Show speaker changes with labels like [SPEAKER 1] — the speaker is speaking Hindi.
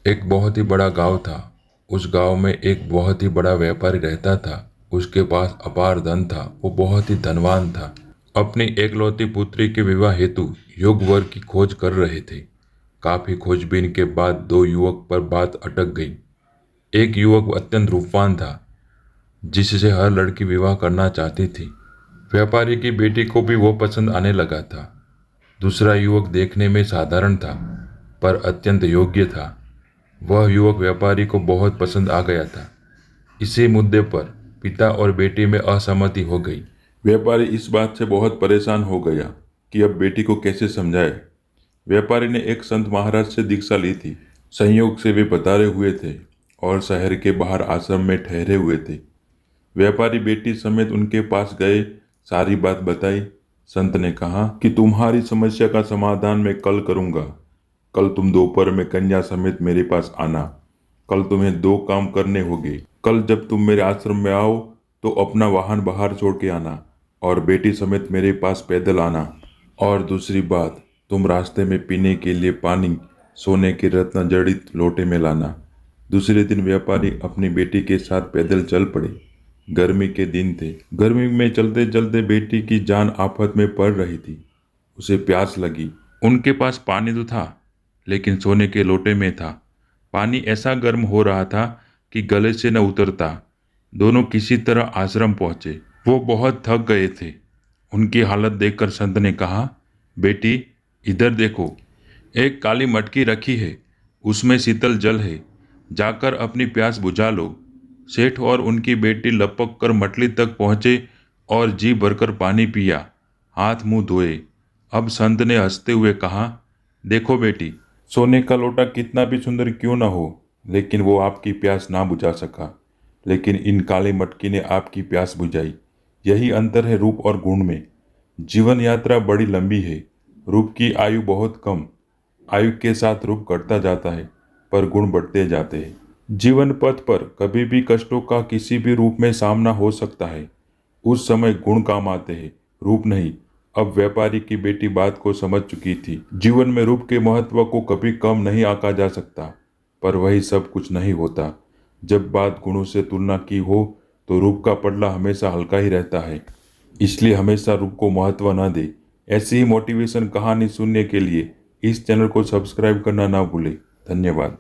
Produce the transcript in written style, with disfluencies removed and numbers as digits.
[SPEAKER 1] एक बहुत ही बड़ा गांव था। उस गांव में एक बहुत ही बड़ा व्यापारी रहता था। उसके पास अपार धन था। वो बहुत ही धनवान था। अपनी एकलौती पुत्री के विवाह हेतु योग्य वर की खोज कर रहे थे। काफी खोजबीन के बाद दो युवक पर बात अटक गई। एक युवक अत्यंत रूपवान था, जिससे हर लड़की विवाह करना चाहती थी। व्यापारी की बेटी को भी वो पसंद आने लगा था। दूसरा युवक देखने में साधारण था, पर अत्यंत योग्य था। वह युवक व्यापारी को बहुत पसंद आ गया था। इसी मुद्दे पर पिता और बेटी में असहमति हो गई। व्यापारी इस बात से बहुत परेशान हो गया कि अब बेटी को कैसे समझाए। व्यापारी ने एक संत महाराज से दीक्षा ली थी। संयोग से वे पधारे हुए थे और शहर के बाहर आश्रम में ठहरे हुए थे। व्यापारी बेटी समेत उनके पास गए, सारी बात बताई। संत ने कहा कि तुम्हारी समस्या का समाधान मैं कल करूंगा। कल तुम दोपहर में कन्या समेत मेरे पास आना। कल तुम्हें दो काम करने होंगे। कल जब तुम मेरे आश्रम में आओ तो अपना वाहन बाहर छोड़ के आना और बेटी समेत मेरे पास पैदल आना। और दूसरी बात, तुम रास्ते में पीने के लिए पानी सोने के रत्न जड़ित लोटे में लाना। दूसरे दिन व्यापारी अपनी बेटी के साथ पैदल चल पड़े। गर्मी के दिन थे। गर्मी में चलते चलते बेटी की जान आफत में पड़ रही थी। उसे प्यास लगी। उनके पास पानी तो था, लेकिन सोने के लोटे में था। पानी ऐसा गर्म हो रहा था कि गले से न उतरता। दोनों किसी तरह आश्रम पहुंचे। वो बहुत थक गए थे। उनकी हालत देखकर संत ने कहा, बेटी इधर देखो, एक काली मटकी रखी है, उसमें शीतल जल है, जाकर अपनी प्यास बुझा लो। सेठ और उनकी बेटी लपक कर मटली तक पहुंचे और जी भरकर पानी पिया, हाथ मुंह धोए। अब संत ने हंसते हुए कहा, देखो बेटी, सोने का लोटा कितना भी सुंदर क्यों ना हो, लेकिन वो आपकी प्यास ना बुझा सका। लेकिन इन काली मटकी ने आपकी प्यास बुझाई। यही अंतर है रूप और गुण में। जीवन यात्रा बड़ी लंबी है, रूप की आयु बहुत कम। आयु के साथ रूप घटता जाता है, पर गुण बढ़ते जाते हैं। जीवन पथ पर कभी भी कष्टों का किसी भी रूप में सामना हो सकता है। उस समय गुण काम आते हैं, रूप नहीं। अब व्यापारी की बेटी बात को समझ चुकी थी। जीवन में रूप के महत्व को कभी कम नहीं आंका जा सकता, पर वही सब कुछ नहीं होता। जब बात गुणों से तुलना की हो तो रूप का पलड़ा हमेशा हल्का ही रहता है। इसलिए हमेशा रूप को महत्व न दे। ऐसी ही मोटिवेशन कहानी सुनने के लिए इस चैनल को सब्सक्राइब करना ना भूले। धन्यवाद।